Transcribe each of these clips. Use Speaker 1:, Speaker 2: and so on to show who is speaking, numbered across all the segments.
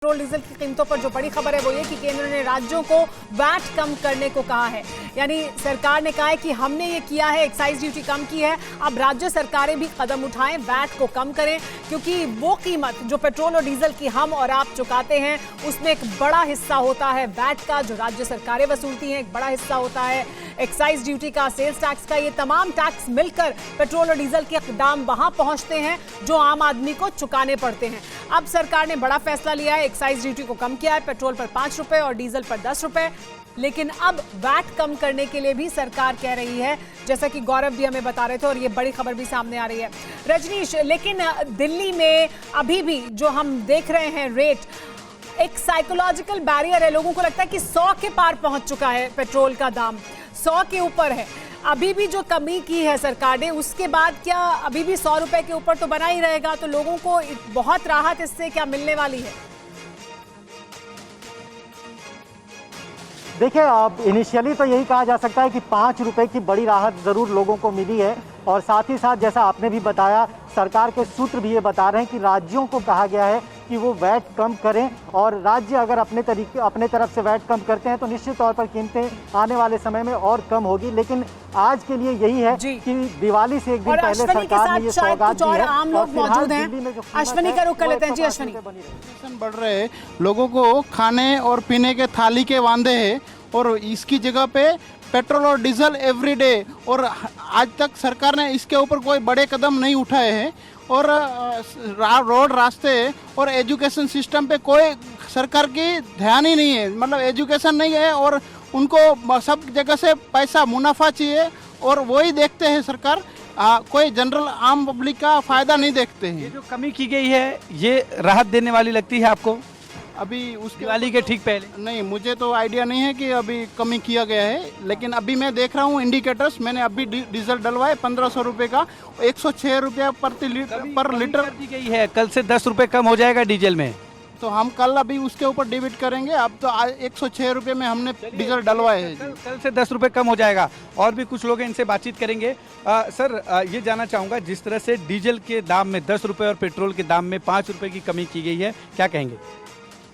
Speaker 1: Petrol diesel की कीमतों पर जो बड़ी खबर है वो ये कि केंद्र ने राज्यों को वैट कम करने को कहा है। यानी सरकार ने कहा है कि हमने ये किया है, एक्साइज ड्यूटी कम की है, अब राज्य सरकारें भी कदम उठाएं, वैट को कम करें, क्योंकि वो कीमत जो पेट्रोल और डीजल की हम और आप चुकाते हैं उसमें एक बड़ा हिस्सा होता है वैट का, जो राज्य सरकारें वसूलती हैं, एक बड़ा हिस्सा होता है एक्साइज ड्यूटी का, सेल्स टैक्स का। ये तमाम टैक्स मिलकर पेट्रोल और डीजल के दाम वहां पहुंचते हैं जो आम आदमी को चुकाने पड़ते हैं। अब सरकार ने बड़ा फैसला लिया है, एक्साइज ड्यूटी को कम किया है, पेट्रोल पर 5 रुपए और डीजल पर 10 रुपए। लेकिन अब वैट कम करने के लिए भी सरकार कह रही है, जैसा कि गौरव भी हमें बता रहे थे और ये बड़ी खबर भी सामने आ रही है। रजनीश, लेकिन दिल्ली में अभी भी जो हम देख रहे हैं रेट, एक साइकोलॉजिकल बैरियर है, लोगों को लगता है कि 100 के पार पहुंच चुका है पेट्रोल का दाम, 100 के ऊपर है। अभी भी जो कमी की है सरकार ने, उसके बाद क्या अभी भी 100 रुपए के ऊपर तो बना ही रहेगा, तो लोगों को बहुत राहत इससे क्या मिलने वाली है?
Speaker 2: देखिए, अब इनिशियली तो यही कहा जा सकता है कि 5 रुपए की बड़ी राहत ज़रूर लोगों को मिली है, और साथ ही साथ जैसा आपने भी बताया, सरकार के सूत्र भी ये बता रहे हैं कि राज्यों को कहा गया है कि वो वैट कम करें, और राज्य अगर अपने तरफ से वैट कम करते हैं तो निश्चित तौर पर कीमतें आने वाले समय में और कम होगी। लेकिन आज के लिए यही है कि दिवाली से एक दिन पहले सरकार ने ये सौगात दी है।
Speaker 1: आम लोग मौजूद हैं, अश्विनी का रुख कर लेते हैं। जी अश्विनी,
Speaker 3: बढ़ रहे लोगों को खाने और पीने के थाली के वांदे हैं, और इसकी जगह पे पेट्रोल और डीजल एवरीडे, और आज तक सरकार ने इसके ऊपर कोई बड़े कदम नहीं उठाए हैं, और रोड, रास्ते और एजुकेशन सिस्टम पे कोई सरकार की ध्यान ही नहीं है। मतलब एजुकेशन नहीं है, और उनको सब जगह से पैसा मुनाफा चाहिए, और वही देखते हैं सरकार, कोई जनरल आम पब्लिक का फायदा नहीं देखते हैं।
Speaker 4: ये जो कमी की गई है ये राहत देने वाली लगती है आपको?
Speaker 3: अभी उसके
Speaker 4: दिवाली के ठीक पहले
Speaker 3: नहीं, मुझे तो आइडिया नहीं है कि अभी कमी किया गया है, लेकिन अभी मैं देख रहा हूँ इंडिकेटर्स, मैंने अभी डीजल डलवाए 1500 रुपये का, 106 रुपये पर लीटर
Speaker 4: दी गई है। कल से 10 रुपये कम हो जाएगा डीजल में,
Speaker 3: तो हम कल अभी उसके ऊपर डिबेट करेंगे। अब तो 106 रुपये में हमने डीजल डलवाए हैं।
Speaker 4: कल से 10 रुपये कम हो जाएगा। और भी कुछ लोग हैं, इनसे बातचीत करेंगे। सर, ये जानना चाहूँगा, जिस तरह से डीजल के दाम में 10 रुपये और पेट्रोल के दाम में 5 रुपये की कमी की गई है, क्या कहेंगे?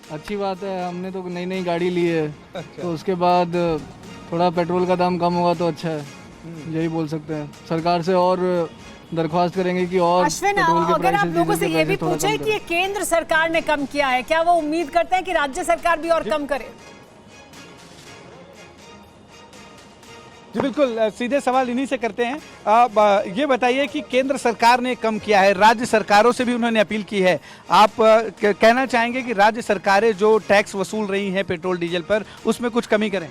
Speaker 5: अच्छी बात है, हमने तो नई गाड़ी ली है, तो उसके बाद थोड़ा पेट्रोल का दाम कम होगा तो अच्छा है, यही बोल सकते हैं। सरकार से और दरख्वास्त करेंगे कि और
Speaker 1: अश्विन, अगर आप लोगों से ये भी पूछे कि ये केंद्र सरकार ने कम किया है, क्या वो उम्मीद करते हैं कि राज्य सरकार भी और कम करे?
Speaker 4: जी बिल्कुल, सीधे सवाल इन्हीं से करते हैं। ये बताइए कि केंद्र सरकार ने कम किया है, राज्य सरकारों से भी उन्होंने अपील की है, आप कहना चाहेंगे कि राज्य सरकारें जो टैक्स वसूल रही हैं पेट्रोल डीजल पर, उसमें कुछ कमी करें?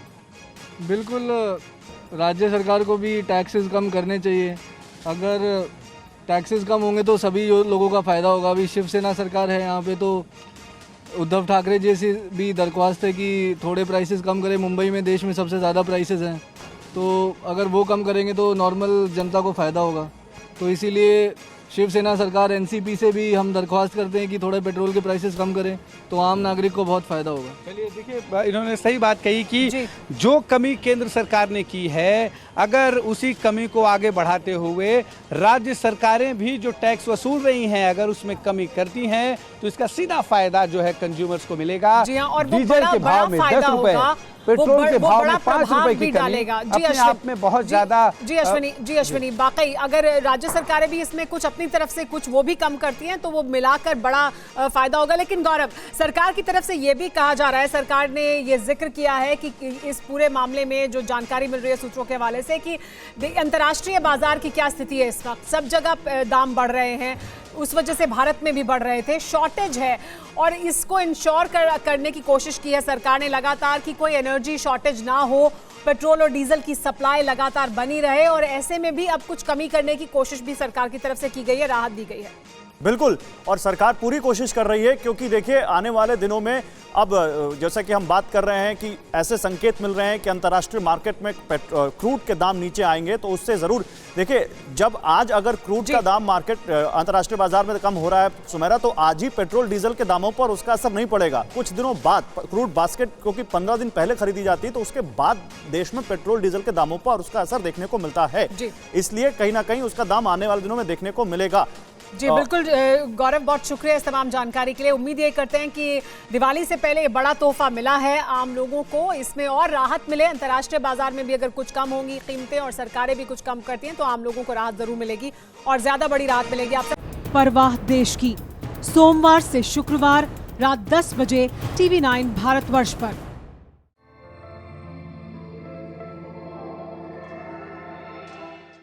Speaker 5: बिल्कुल, राज्य सरकार को भी टैक्सेस कम करने चाहिए। अगर टैक्सेस कम होंगे तो सभी लोगों का फ़ायदा होगा। अभी शिवसेना सरकार है यहाँ पे, तो उद्धव ठाकरे जैसी भी दरख्वास्त है कि थोड़े प्राइसेस कम करें। मुंबई में देश में सबसे ज़्यादा प्राइसेस हैं, तो अगर वो कम करेंगे तो नॉर्मल जनता को फ़ायदा होगा। तो इसीलिए शिवसेना सरकार, एनसीपी से भी हम दरख्वास्त करते हैं कि थोड़े पेट्रोल के प्राइसेस कम करें, तो आम नागरिक को बहुत फ़ायदा होगा।
Speaker 4: चलिए, देखिए, इन्होंने सही बात कही कि जो कमी केंद्र सरकार ने की है, अगर उसी कमी को आगे बढ़ाते हुए राज्य सरकारें भी जो टैक्स वसूल रही हैं, अगर उसमें कमी करती हैं तो इसका सीधा फायदा जो है कंज्यूमर्स को मिलेगा।
Speaker 1: जी हाँ, और
Speaker 4: डीजल के भाव में 10 रुपए, पेट्रोल के भाव में 5 रुपए की कमी अपने आप में बहुत ज्यादा।
Speaker 1: जी अश्विनी, वाकई अगर राज्य सरकारें भी इसमें कुछ अपनी तरफ से कुछ वो भी कम करती हैं तो वो मिलाकर बड़ा फायदा होगा। लेकिन गौरव, सरकार की तरफ से ये भी कहा जा रहा है, सरकार ने ये जिक्र किया है कि इस पूरे मामले में जो जानकारी मिल रही है सूत्रों के हवाले से, कि अंतर्राष्ट्रीय बाजार की क्या स्थिति है, इस वक्त सब जगह दाम बढ़ रहे हैं, उस वजह से भारत में भी बढ़ रहे थे, शॉर्टेज है, और इसको इंश्योर करने की कोशिश की है सरकार ने लगातार कि कोई एनर्जी शॉर्टेज ना हो, पेट्रोल और डीजल की सप्लाई लगातार बनी रहे, और ऐसे में भी अब कुछ कमी करने की कोशिश भी सरकार की तरफ से की गई है, राहत दी गई है।
Speaker 6: बिल्कुल, और सरकार पूरी कोशिश कर रही है, क्योंकि देखिए आने वाले दिनों में अब जैसा कि हम बात कर रहे हैं कि ऐसे संकेत मिल रहे हैं कि अंतर्राष्ट्रीय मार्केट में क्रूड के दाम नीचे आएंगे, तो उससे जरूर देखिए, जब आज अगर क्रूड का दाम मार्केट अंतर्राष्ट्रीय बाजार में कम हो रहा है सुमेरा, तो आज ही पेट्रोल डीजल के दामों पर उसका असर नहीं पड़ेगा। कुछ दिनों बाद क्रूड बास्केट, क्योंकि 15 दिन पहले खरीदी जाती है, तो उसके बाद देश में पेट्रोल डीजल के दामों पर उसका असर देखने को मिलता है, इसलिए कहीं ना कहीं उसका दाम आने वाले दिनों में देखने को मिलेगा।
Speaker 1: जी बिल्कुल गौरव, बहुत शुक्रिया इस तमाम जानकारी के लिए। उम्मीद ये करते हैं कि दिवाली से पहले ये बड़ा तोहफा मिला है आम लोगों को, इसमें और राहत मिले। अंतर्राष्ट्रीय बाजार में भी अगर कुछ कम होंगी कीमतें और सरकारें भी कुछ कम करती हैं तो आम लोगों को राहत जरूर मिलेगी और ज्यादा बड़ी राहत मिलेगी। आप परवाह देश की, सोमवार से शुक्रवार रात 10 बजे TV9 भारतवर्ष पर।